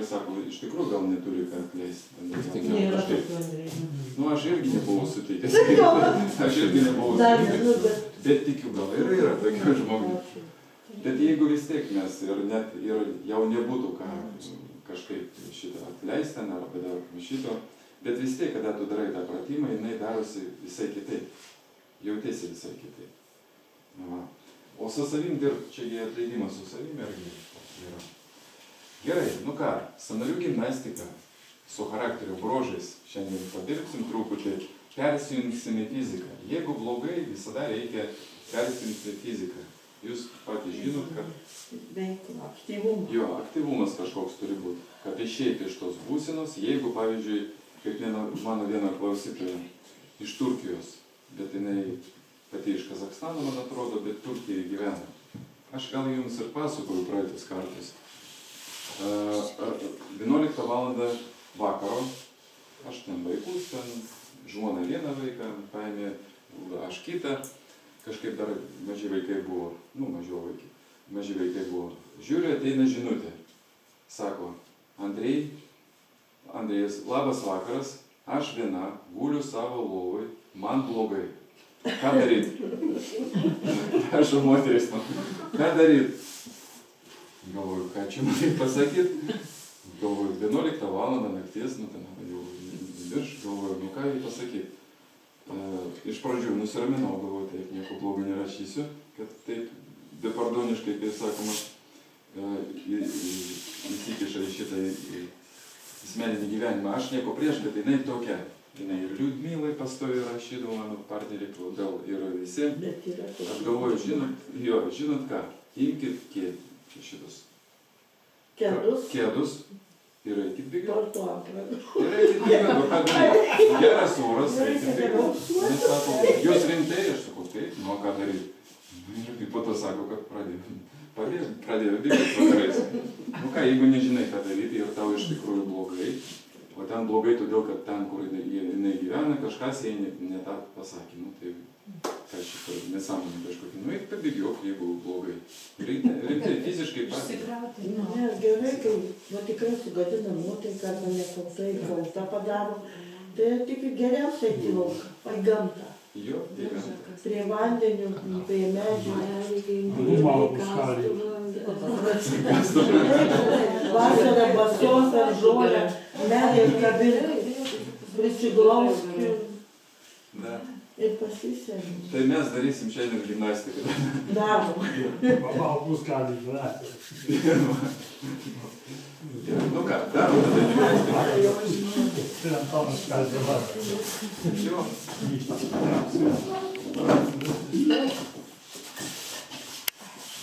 kažkas sako, iš tikrųjų gal neturi ką atleisti. Nėra tokių, Andrei. Nu, aš irgi nebuvau sutikęs. Aš irgi nebuvau sutikęs. Bet tikiu, gal ir yra tokių žmonių. Bet jeigu vis tiek mes ir jau nebūtų ką kažkaip šitą atleisti arba dar šito, bet vis tiek, kada tu darai tą pratimą, jinai darosi visai kitaip. Jautiesi visai kitaip. Va. O su savim dirbti, čiagi atleidimas su savim irgi yra. Gerai, nu ką, sąnarių gimnastika su charakterio bruožais šiandien padirbsim truputį, persijungsim į fiziką. Jeigu blogai, visada reikia persijungti į fiziką. Jūs patys žinot, kad jo, aktyvumas kažkoks turi būti, kad išeiti iš tos būsenos, jeigu, pavyzdžiui, kaip mano viena klausytoja iš Turkijos, bet jinai pati iš Kazakstano, man atrodo, bet Turkijoje gyvena. Aš gal jums ir pasakoju praeitis kartais. 11 valandą vakaro, aš ten vaikus, ten žmona vieną vaiką paėmė, aš kitą, kažkaip dar maži vaikai buvo, maži vaikai buvo. Žiūriu, ateina žinutė. Sako, Andrėjus, labas vakaras, aš viena, guliu savo lovoj, man blogai. Ką daryt? Aš moteris man. Ką daryt? Galvoju, ką čia man pasakyt? Galvoju, 11 valandą nakties, ten jau virš, galvoju, ką jai pasakyt? Iš pradžių nusiraminau, galvoju, taip, nieko blogo nerašysiu, kad taip depardoniškai, kaip sakoma, įsikiša į šitą asmeninį gyvenimą. Aš nieko prieš, bet jinai tokia. Jinai ir Liudmilai pastoviai rašydavo, mano partneriai, gal yra visi. Aš galvoju, žinot ką, imkit šitus kėdus ir eikit bėgiot. Ir eikit bėgiot, o ką daryti? Geras oras, eikit bėgiot. Jis sako, jūs rimtai, aš sakau, taip, nu ką daryti? Ir po to sako, kad pradėjo bėgti vakarais. Nu ką, jeigu nežinai ką daryti ir tau iš tikrųjų blogai, o ten blogai todėl, kad ten, kur jinai gyvena, kažkas jai ne tą pasakė. Nu tai, ką šitą nesąmonį kažkokį, nu eik pabėgiok, jeigu blogai. Rimtai, fiziškai pasikrauti. Nes gerai, kai tikrai sugadina nuotaiką arba nekaltai, kaltą padaro, tai tik geriausiai į lauką, į gamtą. Jo, į gamtą. Prie vandenių, prie medžių. Vasarą basos ar žolę, medį kabinti, prisiglaustų ir pasisėmė. Tai mes darysim šiandien gimnastiką. Darom. Bus gali žinoti. Nu ką, darom tada gimnastiką. Tai Antonas gali dabar. Jo.